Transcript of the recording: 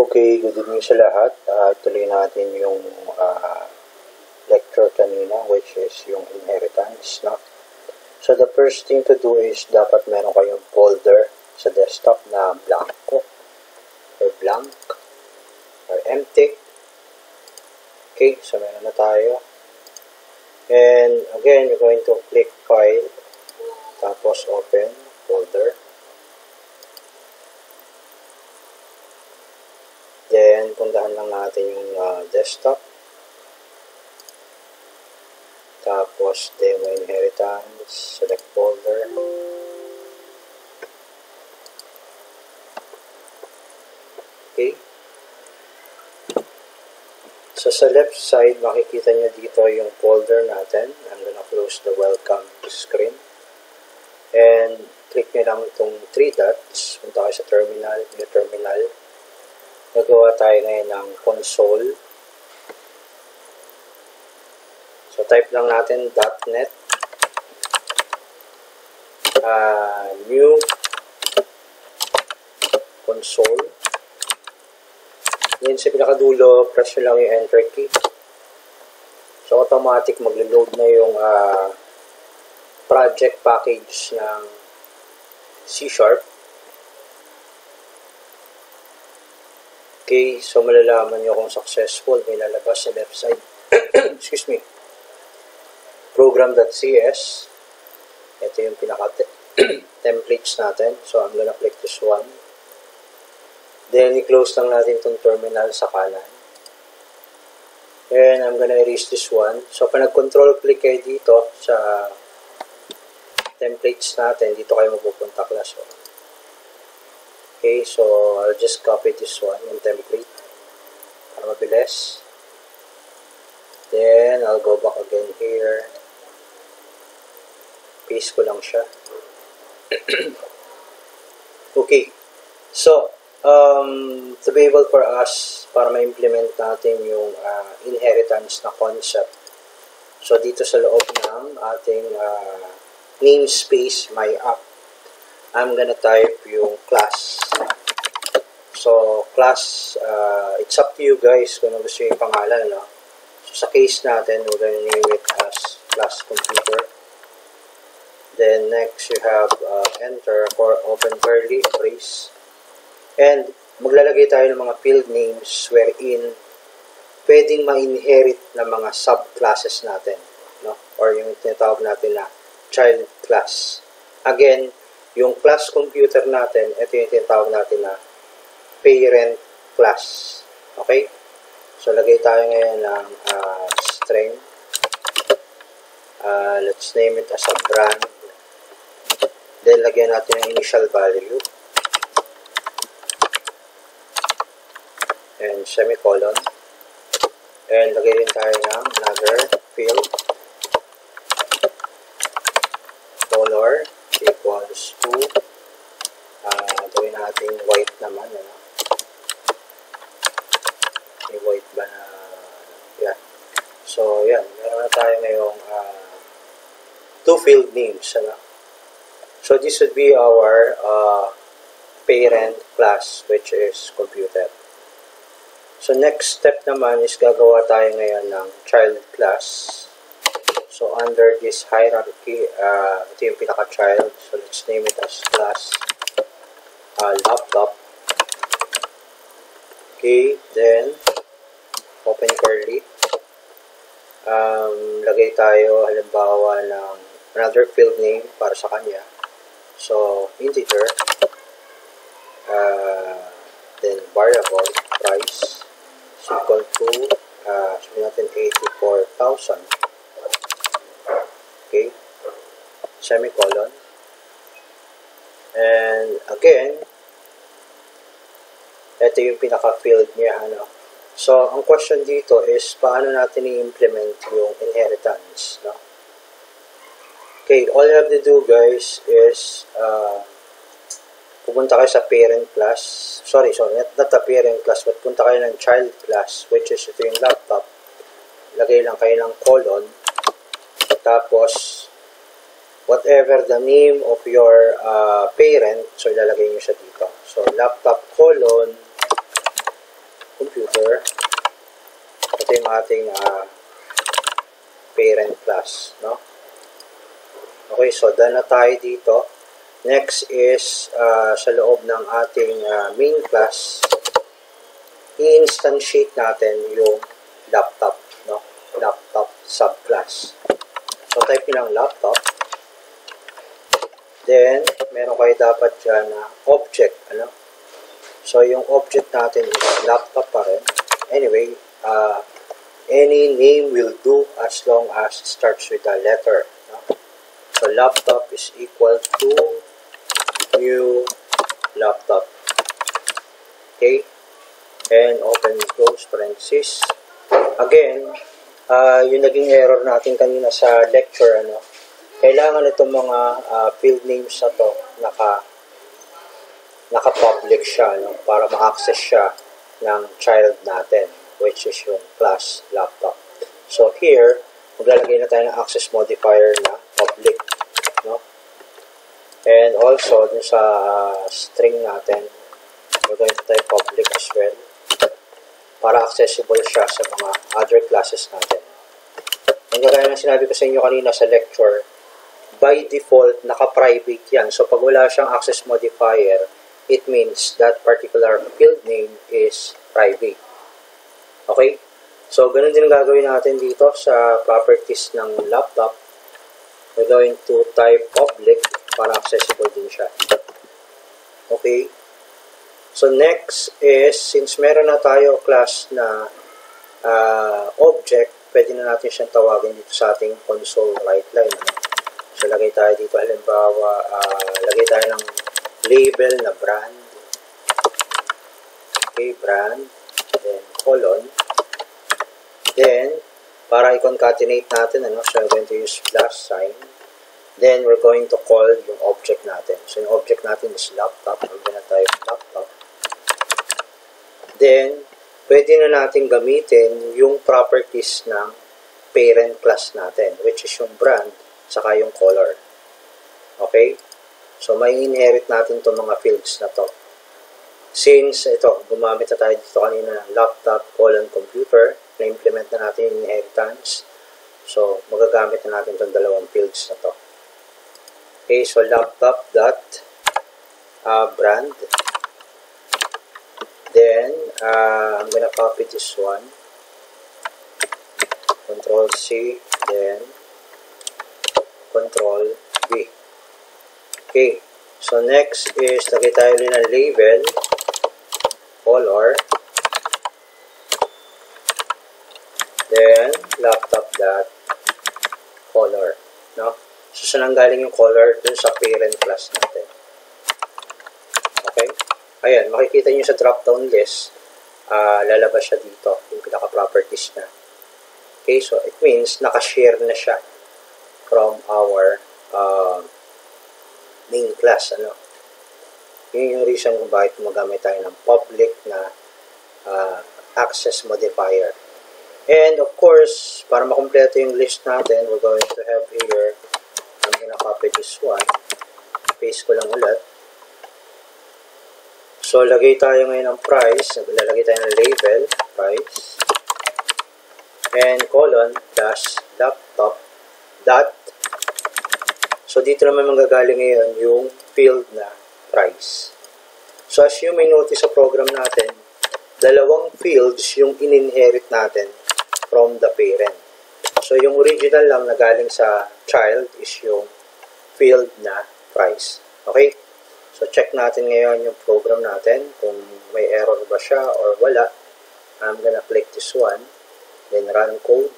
Okay, good evening sa lahat. Tuloy natin yung lecture kanina, which is yung inheritance. No? So, the first thing to do is dapat meron kayong folder sa desktop na blanco or blank or empty. Okay, so meron na tayo. And again, you're going to click File, tapos Open Folder. Then, puntahan lang natin yung desktop. Tapos, Demo Inheritance, select folder. Okay. So, sa left side, makikita nyo dito yung folder natin. I'm gonna close the welcome screen. And, click nyo lang itong 3 dots. Punta kayo sa terminal, new terminal. Gagawa tayo ngayon ng console. So, type lang natin .NET new console. Then, sa pinakadulo, press nyo lang yung enter key. So, automatic maglo-load na yung project package ng C#. Okay, so malalaman nyo kung successful, may lalabas sa left side. Excuse me. Program.cs. Ito yung pinaka-templates natin. So, I'm gonna click this one. Then, i-close lang natin itong terminal sa kanan. And I'm gonna erase this one. So, pag nag-control click kayo dito sa templates natin, dito kayo mapupunta class. Okay, so I'll just copy this one, yung template, para mabilis. Then, I'll go back again here. Paste ko lang siya. Okay, so, to be able for us, para ma-implement natin yung inheritance na concept. So, dito sa loob ng ating namespace, my app, I'm gonna type yung class. So, class, it's up to you guys kung ano gusto yung pangalan. No? So, sa case natin, we're gonna name it as class computer. Then, next, you have enter for open curly brace. And, maglalagay tayo ng mga field names wherein pwedeng ma-inherit na mga subclasses natin. No? Or yung tinatawag natin na child class. Again, yung class computer natin, ito yung tinatawag natin na parent class. Okay? So, lagay tayo ngayon ng string. Let's name it as a brand. Then, lagyan natin ng initial value. And semicolon. And, lagay rin tayo ng another field. Color equals to gawin natin white naman, ano? May white ba na yeah. So yan, meron na tayo ngayong 2 field names, ano? So this would be our parent class, which is computer. So next step naman is gagawa tayo ngayon ng child class. So, under this hierarchy, ito yung pinaka-child. So, let's name it as class laptop. Okay, then, open curly. Lagay tayo, halimbawa, ng another field name para sa kanya. So, integer. Then, variable price is equal to, sabihin natin 84,000. Okay, semicolon. And again, ito yung pinaka-field niya, ano. So, ang question dito is, paano natin i-implement yung inheritance, no? Okay, all you have to do, guys, is pupunta kayo sa parent class. Sorry, not the parent class, but punta kayo ng child class, which is ito yung laptop. Lagay lang kayo ng colon. Tapos, whatever the name of your parent, so ilalagay nyo siya dito. So, laptop colon computer. Ito yung ating parent class, no? Okay, so done na tayo dito. Next is sa loob ng ating main class, i-instantiate natin yung laptop, no? Laptop subclass. So type nyo lang laptop. Then, meron kayo dapat dyan na object, ano? So, yung object natin is laptop pa rin. Anyway, any name will do as long as it starts with a letter. No? So, laptop is equal to new laptop. Okay? And open close parenthesis. Again, yung naging error natin kanina sa lecture, ano? Kailangan itong mga field names na to naka-public siya, no? Para ma-access siya ng child natin, which is yung class laptop. So here, maglalagay na tayo ng access modifier na public, no? And also, dun sa string natin, we're going to type public as well para accessible siya sa mga other classes natin. Ang gagaya ng sinabi ko sa inyo kanina sa lecture, by default, naka-private yan. So, pag wala siyang access modifier, it means that particular field name is private. Okay? So, ganun din gagawin natin dito sa properties ng laptop. We're going to type public para accessible din siya. Okay? So, next is, since meron na tayo class na object, pwede na natin siyang tawagin dito sa ating console write line. So, lagay tayo dito, halimbawa, lagay tayo ng label na brand. Okay, brand. Then, colon. Then, para i-concatenate natin, ano, so we're going to use plus sign. Then, we're going to call yung object natin. So, yung object natin is laptop. We're going to type laptop. Then, pwede na natin gamitin yung properties ng parent class natin, which is yung brand, saka yung color. Okay? So, may inherit natin itong mga fields na to. Since, ito, gumamit na tayo dito kanina ng laptop, computer, na-implement na natin yung inheritance. So, magagamit na natin itong dalawang fields na to. Okay, so laptop dot brand. Then, I'm gonna copy this one. Control C, then Control V. Okay. So, next is, lagay tayo rin ng label, color, then, laptop.color. No? So, saan galing yung color? Dun sa parent class natin. Okay? Ayan, makikita nyo sa drop-down list, lalabas siya dito, yung pinaka-properties niya. Okay, so it means nakashare na siya from our main class, ano. Yun yung reason kung bakit gumagamit tayo ng public na access modifier. And of course, para makumpleto yung list natin, we're going to have here, I'm gonna copy this one, paste ko lang ulit. So, lagay tayo ngayon ng price, lalagay tayo ng label, price, and colon, dash, laptop, dot. So, dito naman manggagaling ngayon yung field na price. So, as you may notice sa program natin, dalawang fields yung in-inherit natin from the parent. So, yung original lang na galing sa child is yung field na price. Okay? So, check natin ngayon yung program natin kung may error ba siya or wala. I'm gonna click this one. Then, run code.